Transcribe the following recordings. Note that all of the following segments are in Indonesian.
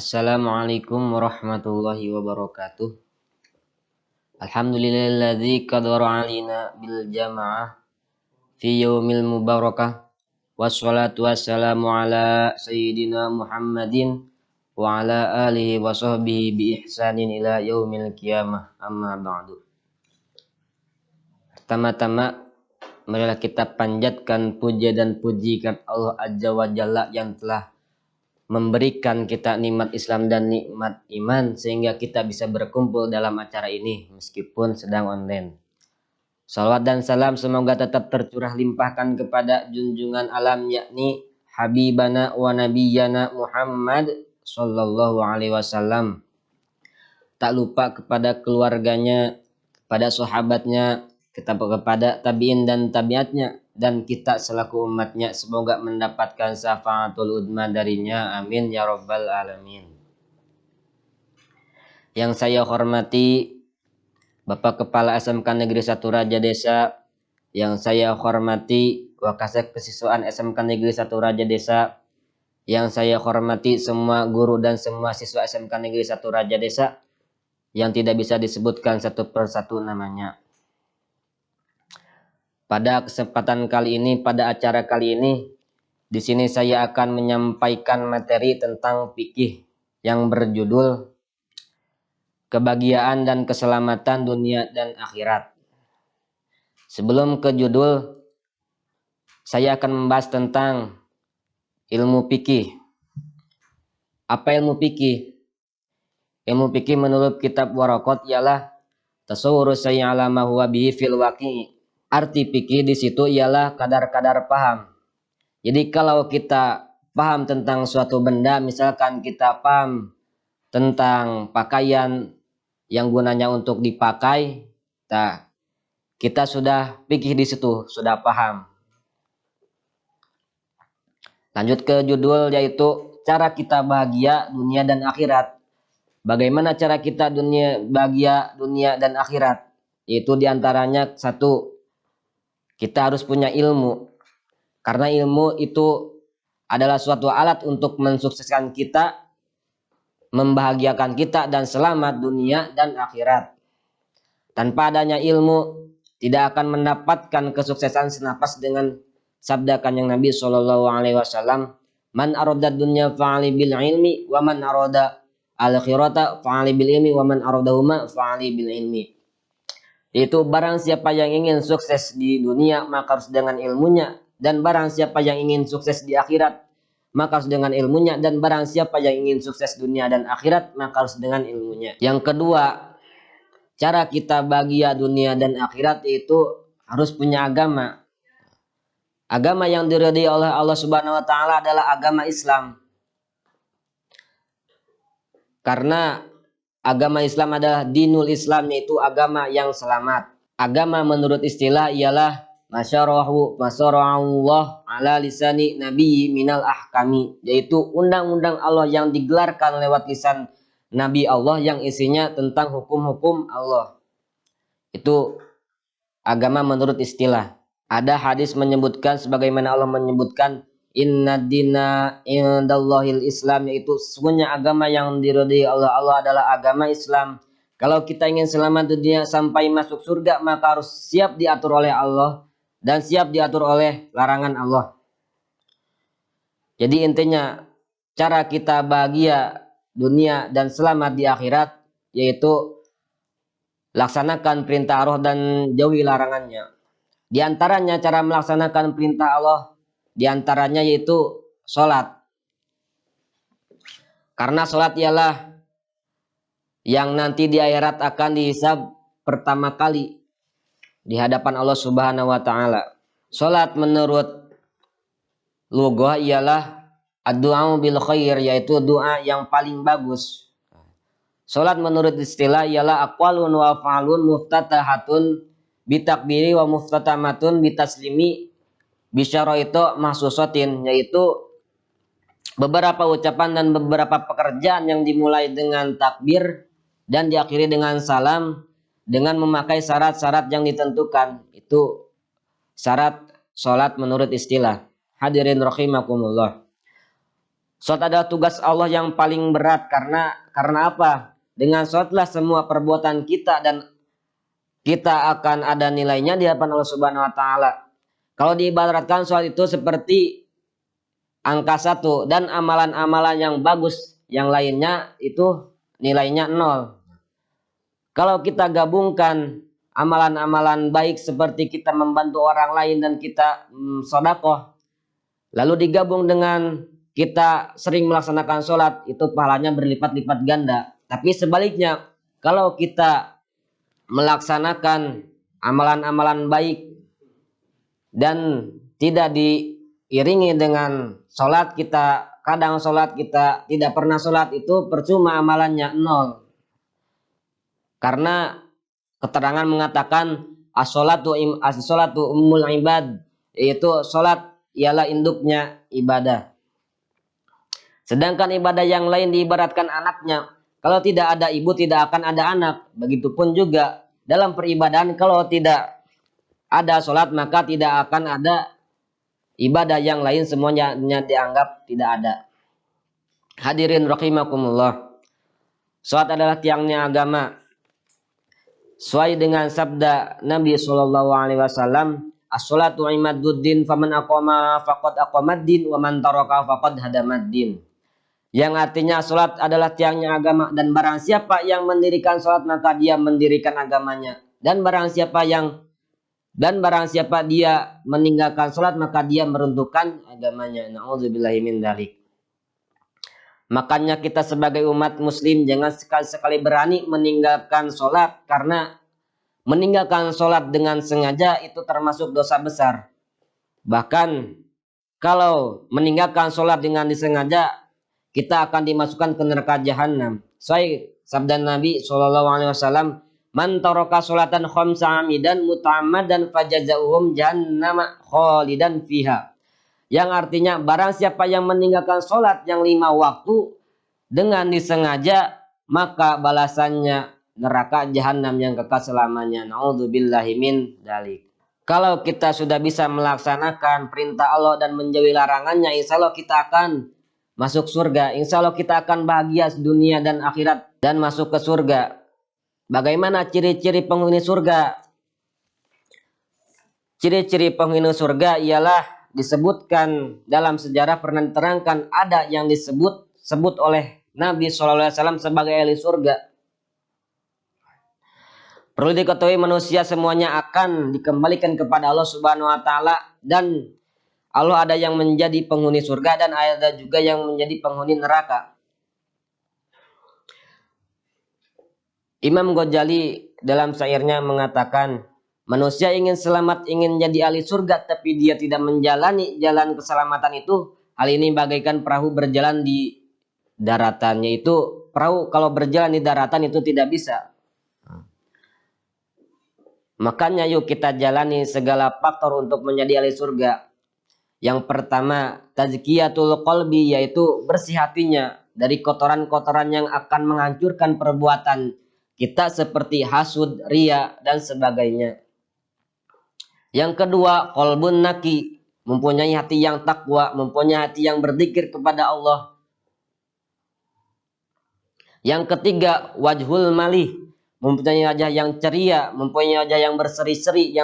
Assalamualaikum warahmatullahi wabarakatuh. Alhamdulillahilladzi qadara alina bil jamaah fi yaumil mubarakah. Wassalatu wassalamu ala sayyidina Muhammadin wa ala alihi wa sahbihi bi ihsanin ila yaumil qiyamah. Amma ba'du. Pertama-tama marilah kita panjatkan puja dan puji kepada Allah Azza wa Jalla yang telah memberikan kita nikmat Islam dan nikmat iman sehingga kita bisa berkumpul dalam acara ini meskipun sedang online. Salawat dan salam semoga tetap tercurah limpahkan kepada junjungan alam yakni Habibana wa Nabiyana Muhammad sallallahu alaihi wasallam. Tak lupa kepada keluarganya, kepada sahabatnya, kepada tabi'in dan tabiatnya, dan kita selaku umatnya semoga mendapatkan syafaatul udma darinya, amin ya rabbal alamin. Yang saya hormati Bapak Kepala SMK Negeri 1 Raja Desa, yang saya hormati Wakasek Kesiswaan SMK Negeri 1 Raja Desa, yang saya hormati semua guru dan semua siswa SMK Negeri 1 Raja Desa yang tidak bisa disebutkan satu persatu namanya. Pada kesempatan kali ini, pada acara kali ini, di sini saya akan menyampaikan materi tentang fikih yang berjudul Kebahagiaan dan Keselamatan Dunia dan Akhirat. Sebelum ke judul, saya akan membahas tentang ilmu fikih. Apa ilmu fikih? Ilmu fikih menurut kitab Waraqat ialah tasawwuru syai'in 'ala ma huwa bihi fil waqi'. Arti fikih di situ ialah kadar-kadar paham. Jadi kalau kita paham tentang suatu benda, misalkan kita paham tentang pakaian yang gunanya untuk dipakai, nah, kita sudah fikih di situ, sudah paham. Lanjut ke judul yaitu cara kita bahagia dunia dan akhirat. Bagaimana cara kita bahagia dunia dan akhirat? Yaitu diantaranya satu, kita harus punya ilmu. Karena ilmu itu adalah suatu alat untuk mensukseskan kita, membahagiakan kita dan selamat dunia dan akhirat. Tanpa adanya ilmu, tidak akan mendapatkan kesuksesan senapas dengan sabda Kanjeng Nabi sallallahu alaihi wasallam, "Man arada dunya fa'ali bil ilmi wa man arada al-akhirata fa'ali bil ilmi wa man aradahuma fa'ali bil ilmi." Itu barang siapa yang ingin sukses di dunia maka harus dengan ilmunya, dan barang siapa yang ingin sukses di akhirat maka harus dengan ilmunya, dan barang siapa yang ingin sukses dunia dan akhirat maka harus dengan ilmunya. Yang kedua, cara kita bahagia dunia dan akhirat itu harus punya agama. Agama yang diridhai oleh Allah Subhanahu wa taala adalah agama Islam. Karena agama Islam adalah dinul Islam, yaitu agama yang selamat. Agama menurut istilah ialah masyara'allah ala lisani nabi minal ahkami, yaitu undang-undang Allah yang digelarkan lewat lisan Nabi Allah yang isinya tentang hukum-hukum Allah. Itu agama menurut istilah. Ada hadis menyebutkan sebagaimana Allah menyebutkan inna dina indallahil Islam, yaitu sesungguhnya agama yang diridhai Allah adalah agama Islam. Kalau kita ingin selamat dunia sampai masuk surga maka harus siap diatur oleh Allah dan siap diatur oleh larangan Allah. Jadi intinya cara kita bahagia dunia dan selamat di akhirat yaitu laksanakan perintah Allah dan jauhi larangannya. Di antaranya cara melaksanakan perintah Allah diantaranya yaitu sholat. Karena sholat ialah yang nanti di akhirat akan dihisab pertama kali di hadapan Allah Subhanahu wa taala. Sholat menurut lughah ialah ad-du'a bil khair, yaitu doa yang paling bagus. Sholat menurut istilah ialah aqwalun wa fa'alun muftatahatun bitakbiri wa muftatamatun bitaslimi bisyaraitu mahsusatin, yaitu beberapa ucapan dan beberapa pekerjaan yang dimulai dengan takbir dan diakhiri dengan salam dengan memakai syarat-syarat yang ditentukan. Itu syarat sholat menurut istilah. Hadirin rahimakumullah. Salat adalah tugas Allah yang paling berat karena apa? Dengan salatlah semua perbuatan kita dan kita akan ada nilainya di hadapan Allah Subhanahu wa taala. Kalau diibaratkan salat itu seperti angka 1 dan amalan-amalan yang bagus yang lainnya itu nilainya 0. Kalau kita gabungkan amalan-amalan baik seperti kita membantu orang lain dan kita sedekah, lalu digabung dengan kita sering melaksanakan sholat, itu pahalanya berlipat-lipat ganda. Tapi sebaliknya, kalau kita melaksanakan amalan-amalan baik dan tidak diiringi dengan sholat kita, kadang sholat kita tidak pernah sholat, itu percuma amalannya 0. Karena keterangan mengatakan as-sholatu ummul ibad, yaitu sholat ialah induknya ibadah. Sedangkan ibadah yang lain diibaratkan anaknya. Kalau tidak ada ibu tidak akan ada anak. Begitupun juga dalam peribadahan, kalau tidak ada sholat maka tidak akan ada ibadah yang lain, semuanya dianggap tidak ada. Hadirin rahimakumullah. Sholat adalah tiangnya agama. Sesuai dengan sabda Nabi SAW, as-sholatu imaduddin, faman aqama faqad aqamaddin, wa man taraka faqad hadamaddin. Yang artinya sholat adalah tiangnya agama, dan barang siapa yang mendirikan sholat maka dia mendirikan agamanya, dan barang siapa dia meninggalkan sholat maka dia meruntuhkan agamanya. Na'udzubillahi min dzalik. Makanya kita sebagai umat muslim jangan sekali-sekali berani meninggalkan sholat, karena meninggalkan sholat dengan sengaja itu termasuk dosa besar. Bahkan kalau meninggalkan sholat dengan disengaja, kita akan dimasukkan ke neraka jahanam. Sabda Nabi SAW, man taraka sholatan khamsa amidan muta'ammadan fajazauhum jahannama khalidan fiha. Yang artinya barang siapa yang meninggalkan sholat yang 5 waktu dengan disengaja, maka balasannya neraka jahanam yang kekal selamanya. Na'udzubillahi min dzalik. Kalau kita sudah bisa melaksanakan perintah Allah dan menjauhi larangannya, insya Allah kita akan masuk surga. Insya Allah kita akan bahagia dunia dan akhirat dan masuk ke surga. Bagaimana ciri-ciri penghuni surga? Ciri-ciri penghuni surga ialah disebutkan dalam sejarah, pernah diterangkan ada yang disebut oleh Nabi SAW sebagai ahli surga. Perlu diketahui manusia semuanya akan dikembalikan kepada Allah Subhanahu wa taala, dan Allah ada yang menjadi penghuni surga dan ada juga yang menjadi penghuni neraka. Imam Ghazali dalam syairnya mengatakan, manusia ingin selamat, ingin jadi ahli surga, tapi dia tidak menjalani jalan keselamatan itu. Hal ini bagaikan perahu berjalan di daratan, yaitu perahu kalau berjalan di daratan itu tidak bisa. Makanya yuk kita jalani segala faktor untuk menjadi ahli surga. Yang pertama, tazkiyatul qalbi, yaitu bersih hatinya dari kotoran-kotoran yang akan menghancurkan perbuatan kita seperti hasud, ria, dan sebagainya. Yang kedua, qalbun naqi, mempunyai hati yang takwa, mempunyai hati yang berzikir kepada Allah. Yang ketiga, wajhul malih, mempunyai wajah yang ceria, mempunyai wajah yang berseri-seri,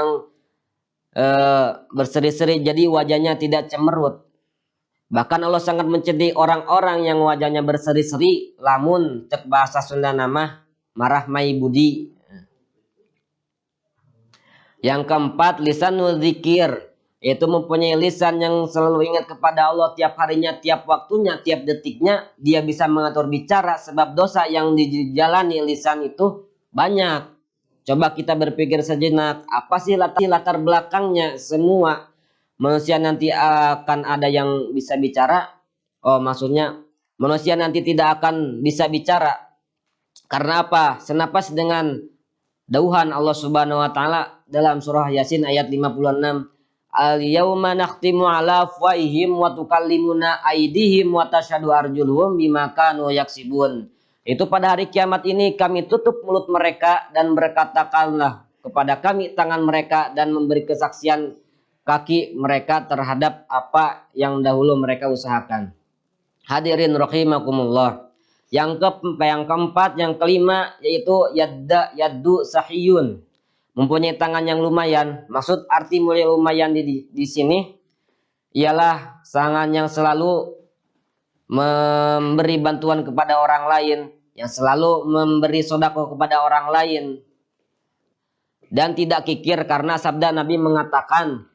jadi wajahnya tidak cemerut. Bahkan Allah sangat mencidai orang-orang yang wajahnya berseri-seri, lamun cek bahasa Sunda nama marah mai budi. Yang keempat, lisanul zikir, yaitu mempunyai lisan yang selalu ingat kepada Allah tiap harinya, tiap waktunya, tiap detiknya. Dia bisa mengatur bicara, sebab dosa yang dijalani lisan itu banyak. Coba kita berpikir sejenak, apa sih latar belakangnya semua manusia nanti akan ada yang bisa bicara? Oh, maksudnya manusia nanti tidak akan bisa bicara. Karena apa? Senapas dengan dauhan Allah Subhanahu wa taala dalam surah Yasin ayat 56. Al-yauma nakhtimu ala afwahihim wa tukallimuna aydihim wa tashhadu arjuluhum bima kanu yaksibun. Itu pada hari kiamat ini kami tutup mulut mereka dan berkatakanlah kepada kami tangan mereka, dan memberi kesaksian kaki mereka terhadap apa yang dahulu mereka usahakan. Hadirin rahimakumullah. Yang keempat, yang kelima yaitu yaddu sahiyun. Mempunyai tangan yang lumayan. Maksud arti mulai lumayan di sini ialah tangan yang selalu memberi bantuan kepada orang lain, yang selalu memberi sedekah kepada orang lain, dan tidak kikir, karena sabda Nabi mengatakan,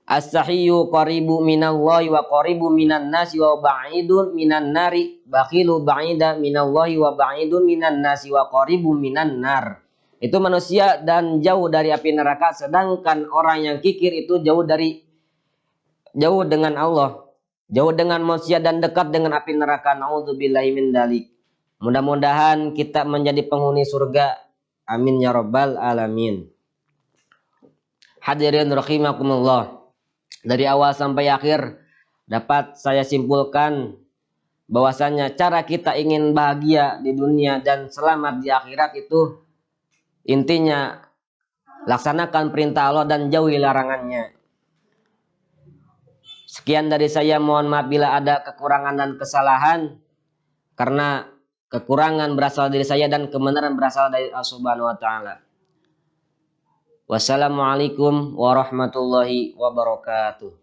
as-sahiyyu qaribu minallahi wa qaribu minan nasi wa ba'idun minan nari, bakhilu ba'ida minallahi wa ba'idun minan nasi wa qaribu minan nar. Itu manusia dan jauh dari api neraka, sedangkan orang yang kikir itu jauh dengan Allah, jauh dengan manusia dan dekat dengan api neraka. Nauzubillahi min dzalik. Mudah-mudahan kita menjadi penghuni surga. Amin ya rabbal alamin. Hadirin rahimakumullah. Dari awal sampai akhir dapat saya simpulkan bahwasanya cara kita ingin bahagia di dunia dan selamat di akhirat itu intinya laksanakan perintah Allah dan jauhi larangannya. Sekian dari saya, mohon maaf bila ada kekurangan dan kesalahan, karena kekurangan berasal dari saya dan kebenaran berasal dari Allah Subhanahu wa taala. Wassalamualaikum warahmatullahi wabarakatuh.